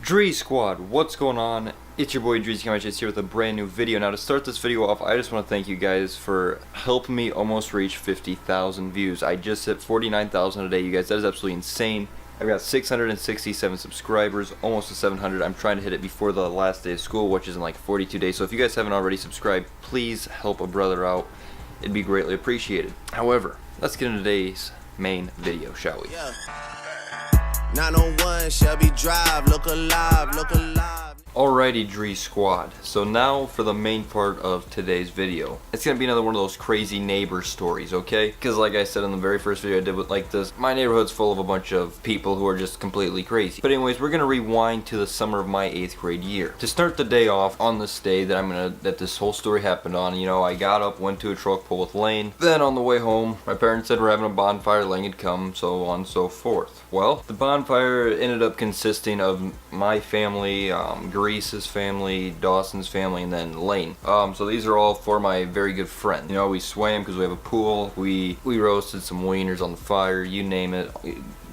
Dree Squad, what's going on? It's your boy Dreezy Vlogz here with a brand new video. Now to start this video off, I just want to thank you guys for helping me almost reach 50,000 views. I just hit 49,000 a day, you guys. That is absolutely insane. I've got 667 subscribers, almost to 700. I'm trying to hit it before the last day of school, which is in like 42 days. So if you guys haven't already subscribed, please help a brother out. It'd be greatly appreciated. However, let's get into today's main video, shall we? Yeah. 901 Shelby Drive, look alive, look alive. Alrighty, Dree Squad. So now for the main part of today's video. It's gonna be another one of those crazy neighbor stories, okay? Because like I said in the very first video I did with like this, my neighborhood's full of a bunch of people who are just completely crazy. But anyways, we're gonna rewind to the summer of my 8th grade year. To start the day off on this day that this whole story happened on, you know, I got up, went to a truck pull with Lane. Then on the way home, my parents said we're having a bonfire, Lane had come, so on and so forth. Well, the bonfire ended up consisting of my family, Grease's family, Dawson's family, and then Lane. So these are all for my very good friend. You know, we swam because we have a pool. We roasted some wieners on the fire, you name it.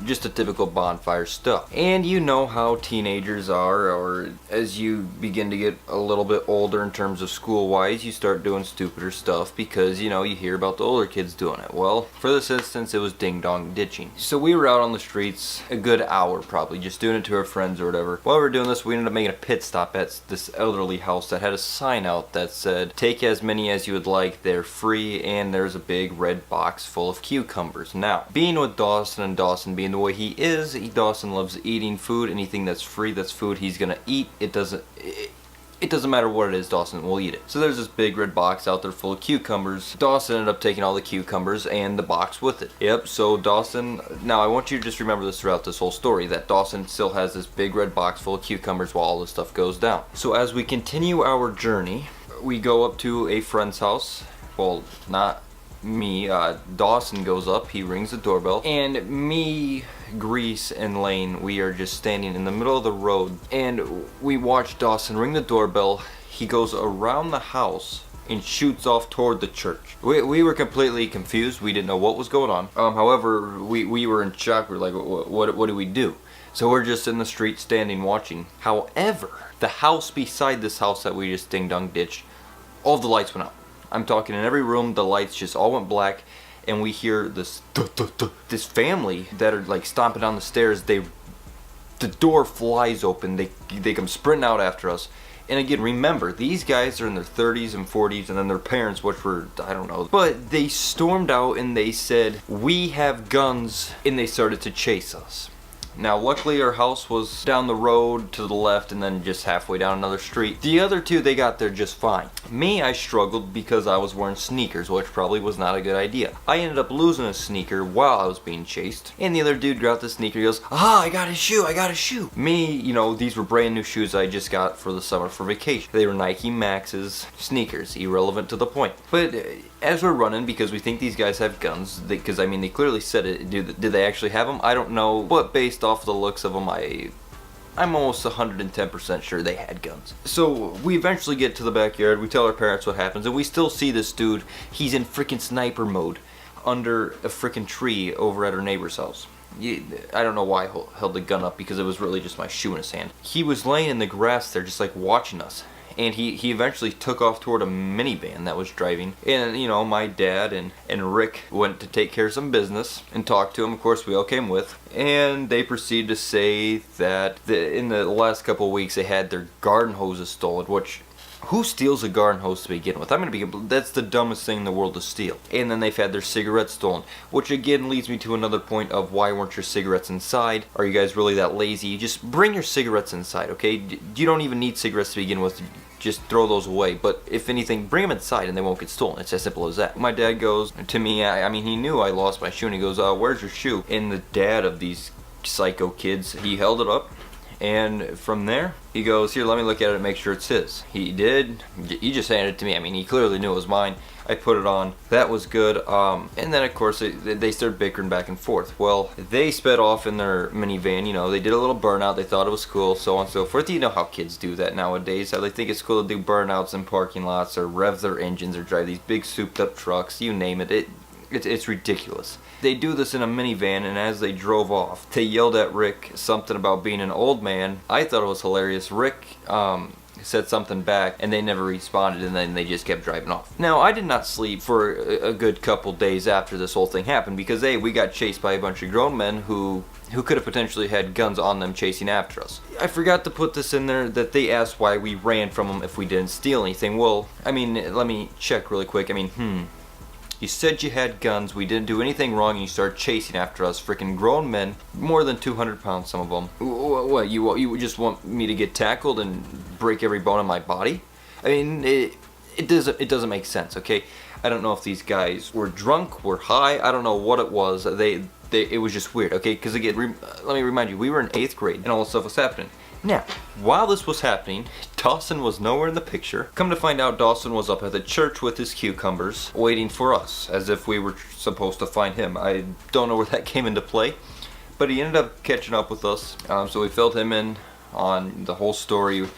Just a typical bonfire stuff. And you know how teenagers are, or as you begin to get a little bit older in terms of school-wise, you start doing stupider stuff because, you know, you hear about the older kids doing it. Well, for this instance, it was ding-dong ditching. So we were out on the streets a good hour probably, just doing it to our friends or whatever. While we were doing this, we ended up making a pit stop at this elderly house that had a sign out that said, "Take as many as you would like, they're free," and there's a big red box full of cucumbers. Now, being with Dawson and Dawson being the way he is, Dawson loves eating food. Anything that's free, that's food, he's gonna eat. It doesn't matter what it is, Dawson will eat it. So there's this big red box out there full of cucumbers. Dawson ended up taking all the cucumbers and the box with it. Yep, so Dawson, now I want you to just remember this throughout this whole story, that Dawson still has this big red box full of cucumbers while all this stuff goes down. So as we continue our journey, we go up to a friend's house. Well, not me, Dawson goes up, he rings the doorbell, and me, Grease, and Lane, we are just standing in the middle of the road, and we watch Dawson ring the doorbell. He goes around the house and shoots off toward the church. We were completely confused, we didn't know what was going on. However, we were in shock, we were like, what do we do? So we're just in the street standing watching. However, the house beside this house that we just ding-dong ditched, all of the lights went out. I'm talking in every room, the lights just all went black, and we hear this this family that are like stomping down the stairs. The door flies open, they come sprinting out after us. And again, remember, these guys are in their 30s and 40s, and then their parents, which were, I don't know. But they stormed out and they said, "We have guns," and they started to chase us. Now, luckily, our house was down the road to the left and then just halfway down another street. The other two, they got there just fine. Me, I struggled because I was wearing sneakers, which probably was not a good idea. I ended up losing a sneaker while I was being chased. And the other dude grabbed the sneaker, he goes, "Ah, I got a shoe, I got a shoe." Me, you know, these were brand new shoes I just got for the summer for vacation. They were Nike Max's sneakers, irrelevant to the point. But as we're running, because we think these guys have guns, because I mean, they clearly said it. Did they actually have them? I don't know, but based off the looks of them, I'm almost 110% sure they had guns. So we eventually get to the backyard, we tell our parents what happens, and we still see this dude. He's in freaking sniper mode under a freaking tree over at our neighbor's house. I don't know why I held the gun up, because it was really just my shoe in his hand. He was laying in the grass there just like watching us. And he eventually took off toward a minivan that was driving. And, you know, my dad and Rick went to take care of some business and talk to him. Of course, we all came with. And they proceeded to say that in the last couple of weeks they had their garden hoses stolen, which... who steals a garden hose to begin with? That's the dumbest thing in the world to steal. And then they've had their cigarettes stolen, which again leads me to another point of, why weren't your cigarettes inside? Are you guys really that lazy? Just bring your cigarettes inside, okay? You don't even need cigarettes to begin with. Just throw those away. But if anything, bring them inside and they won't get stolen. It's as simple as that. My dad goes to me, I mean, he knew I lost my shoe, and he goes, "Where's your shoe?" And the dad of these psycho kids, he held it up. And from there, he goes, "Here, let me look at it and make sure it's his." He did. He just handed it to me. I mean, he clearly knew it was mine. I put it on. That was good. And then, of course, they started bickering back and forth. Well, they sped off in their minivan. You know, they did a little burnout. They thought it was cool, so on and so forth. You know how kids do that nowadays. How they think it's cool to do burnouts in parking lots, or rev their engines, or drive these big souped-up trucks. You name it. It's ridiculous. They do this in a minivan, and as they drove off, they yelled at Rick something about being an old man. I thought it was hilarious. Rick said something back, and they never responded, and then they just kept driving off. Now, I did not sleep for a good couple days after this whole thing happened, because A, we got chased by a bunch of grown men who could have potentially had guns on them chasing after us. I forgot to put this in there that they asked why we ran from them if we didn't steal anything. Well, I mean, let me check really quick. I mean, you said you had guns, we didn't do anything wrong, and you started chasing after us. Freaking grown men, more than 200 pounds, some of them. What, you just want me to get tackled and break every bone in my body? I mean, it doesn't make sense, okay? I don't know if these guys were drunk, were high, I don't know what it was. It was just weird, okay? Because again, let me remind you, we were in 8th grade, and all this stuff was happening. Now, while this was happening, Dawson was nowhere in the picture. Come to find out, Dawson was up at the church with his cucumbers, waiting for us, as if we were supposed to find him. I don't know where that came into play, but he ended up catching up with us, so we filled him in on the whole story,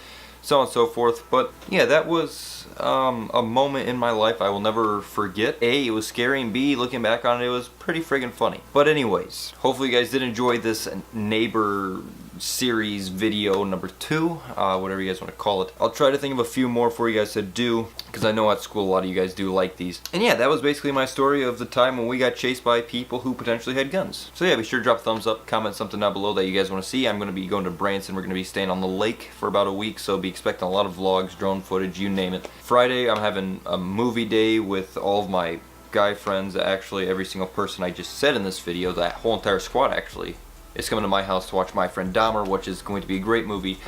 so on and so forth. But yeah, that was a moment in my life I will never forget. A, it was scary, and B, looking back on it, it was pretty friggin' funny. But anyways, hopefully you guys did enjoy this neighbor series video number 2, whatever you guys want to call it. I'll try to think of a few more for you guys to do, because I know at school a lot of you guys do like these. And yeah, that was basically my story of the time when we got chased by people who potentially had guns. So yeah, be sure to drop a thumbs up, comment something down below that you guys want to see. I'm going to be going to Branson. We're going to be staying on the lake for about a week, so be expecting a lot of vlogs, drone footage, you name it. Friday, I'm having a movie day with all of my guy friends. Actually, every single person I just said in this video, that whole entire squad actually, is coming to my house to watch My Friend Dahmer, which is going to be a great movie.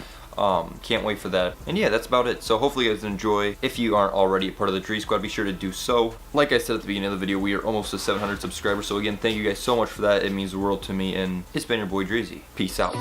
Can't wait for that. And yeah, that's about it. So hopefully you guys enjoy. If you aren't already a part of the Dree Squad, be sure to do so. Like I said at the beginning of the video, we are almost to 700 subscribers. So again, thank you guys so much for that. It means the world to me. And it's been your boy Dreezy. Peace out.